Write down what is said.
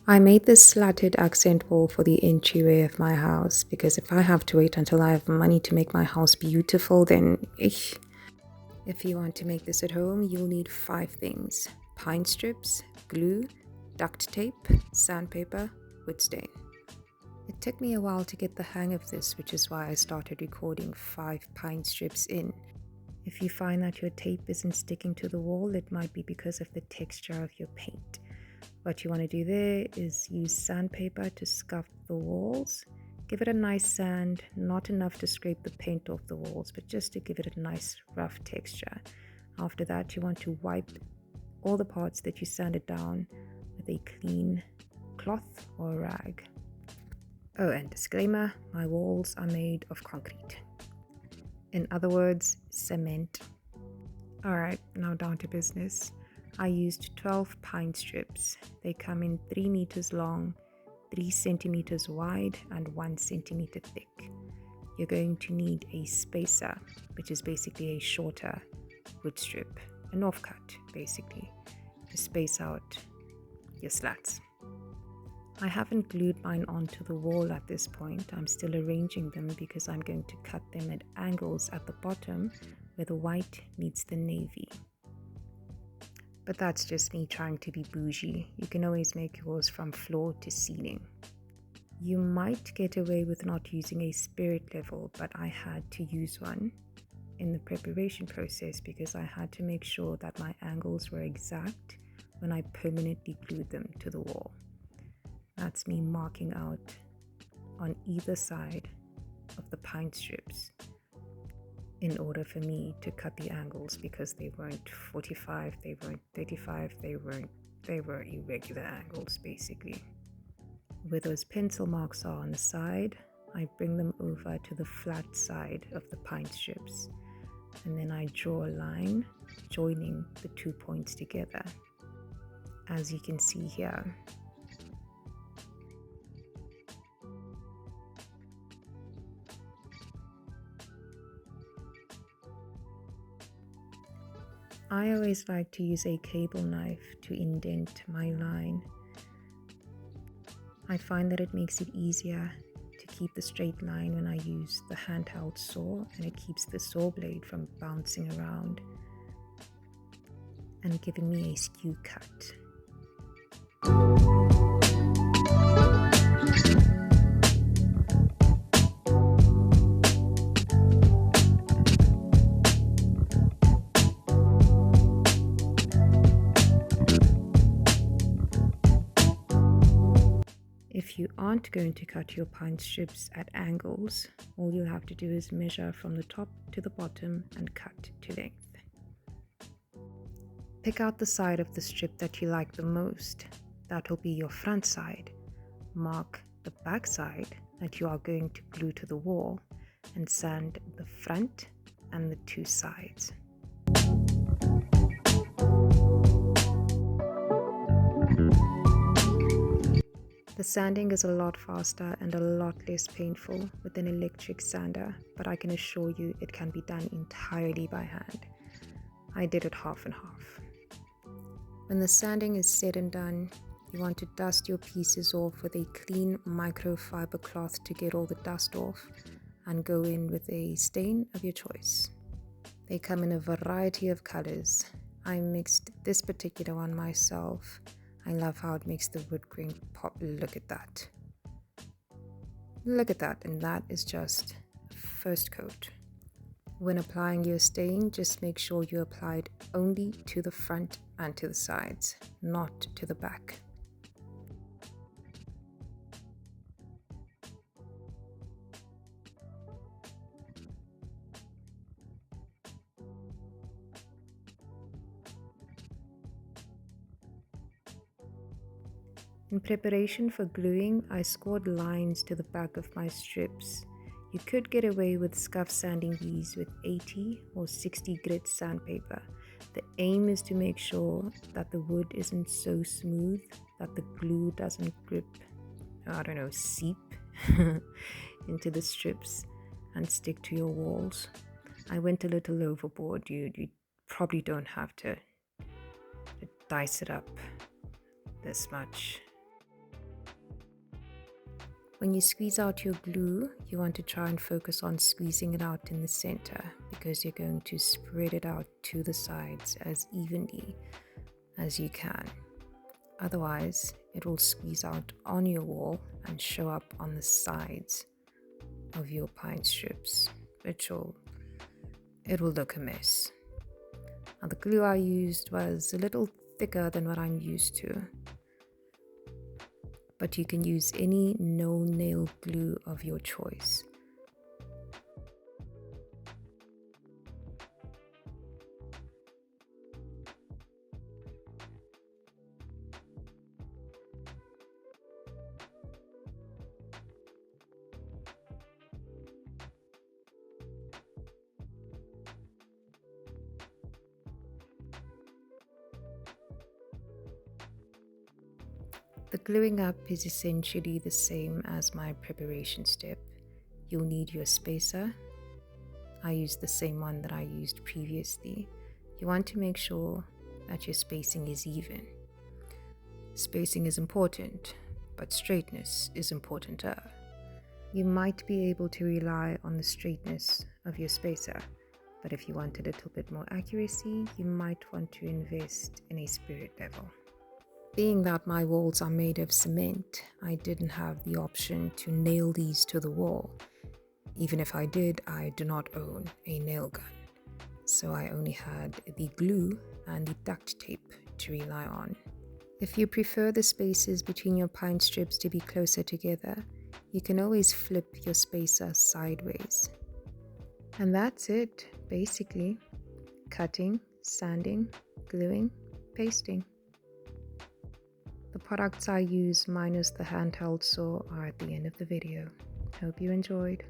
I made this slatted accent wall for the entryway of my house because if I have to wait until I have money to make my house beautiful, then If you want to make this at home, you'll need 5 things: pine strips, glue, duct tape, sandpaper, wood stain. It took me a while to get the hang of this, which is why I started recording 5 pine strips in. If you find that your tape isn't sticking to the wall, it might be because of the texture of your paint. What you want to do there is use sandpaper to scuff the walls. Give it a nice sand, not enough to scrape the paint off the walls, but just to give it a nice rough texture. After that, you want to wipe all the parts that you sanded down with a clean cloth or rag. Oh, and disclaimer, my walls are made of concrete. In other words, cement. Alright, now down to business. I used 12 pine strips. They come in 3 meters long, 3 centimeters wide, and 1 centimeter thick. You're going to need a spacer, which is basically a shorter wood strip, an offcut basically, to space out your slats. I haven't glued mine onto the wall at this point. I'm still arranging them because I'm going to cut them at angles at the bottom where the white meets the navy. But that's just me trying to be bougie. You can always make yours from floor to ceiling. You might get away with not using a spirit level, but I had to use one in the preparation process because I had to make sure that my angles were exact when I permanently glued them to the wall. That's me marking out on either side of the pine strips in order for me to cut the angles, because they weren't 45, they weren't 35, they were irregular angles basically. Where those pencil marks are on the side, I bring them over to the flat side of the pine strips, and then I draw a line joining the 2 points together, as you can see here. I always like to use a cable knife to indent my line. I find that it makes it easier to keep the straight line when I use the handheld saw, and it keeps the saw blade from bouncing around and giving me a skew cut. If you aren't going to cut your pine strips at angles, all you'll have to do is measure from the top to the bottom and cut to length. Pick out the side of the strip that you like the most. That will be your front side. Mark the back side that you are going to glue to the wall, and sand the front and the 2 sides. The sanding is a lot faster and a lot less painful with an electric sander, but I can assure you it can be done entirely by hand. I did it half and half. When the sanding is said and done, you want to dust your pieces off with a clean microfiber cloth to get all the dust off, and go in with a stain of your choice. They come in a variety of colors. I mixed this particular one myself. I love how it makes the wood grain pop. Look at that. Look at that, and that is just first coat. When applying your stain, just make sure you apply it only to the front and to the sides, not to the back. In preparation for gluing, I scored lines to the back of my strips. You could get away with scuff sanding these with 80 or 60 grit sandpaper. The aim is to make sure that the wood isn't so smooth that the glue doesn't seep into the strips and stick to your walls. I went a little overboard. You probably don't have to dice it up this much. When you squeeze out your glue, you want to try and focus on squeezing it out in the center because you're going to spread it out to the sides as evenly as you can. Otherwise, it will squeeze out on your wall and show up on the sides of your pine strips, it will look a mess. Now, the glue I used was a little thicker than what I'm used to, but you can use any no-nail glue of your choice. The gluing up is essentially the same as my preparation step. You'll need your spacer. I used the same one that I used previously. You want to make sure that your spacing is even. Spacing is important, but straightness is importanter. You might be able to rely on the straightness of your spacer, but if you want a little bit more accuracy, you might want to invest in a spirit level. Being that my walls are made of cement, I didn't have the option to nail these to the wall. Even if I did, I do not own a nail gun, so I only had the glue and the duct tape to rely on. If you prefer the spaces between your pine strips to be closer together, you can always flip your spacer sideways. And that's it, basically. Cutting, sanding, gluing, pasting. The products I use minus the handheld saw are at the end of the video. Hope you enjoyed.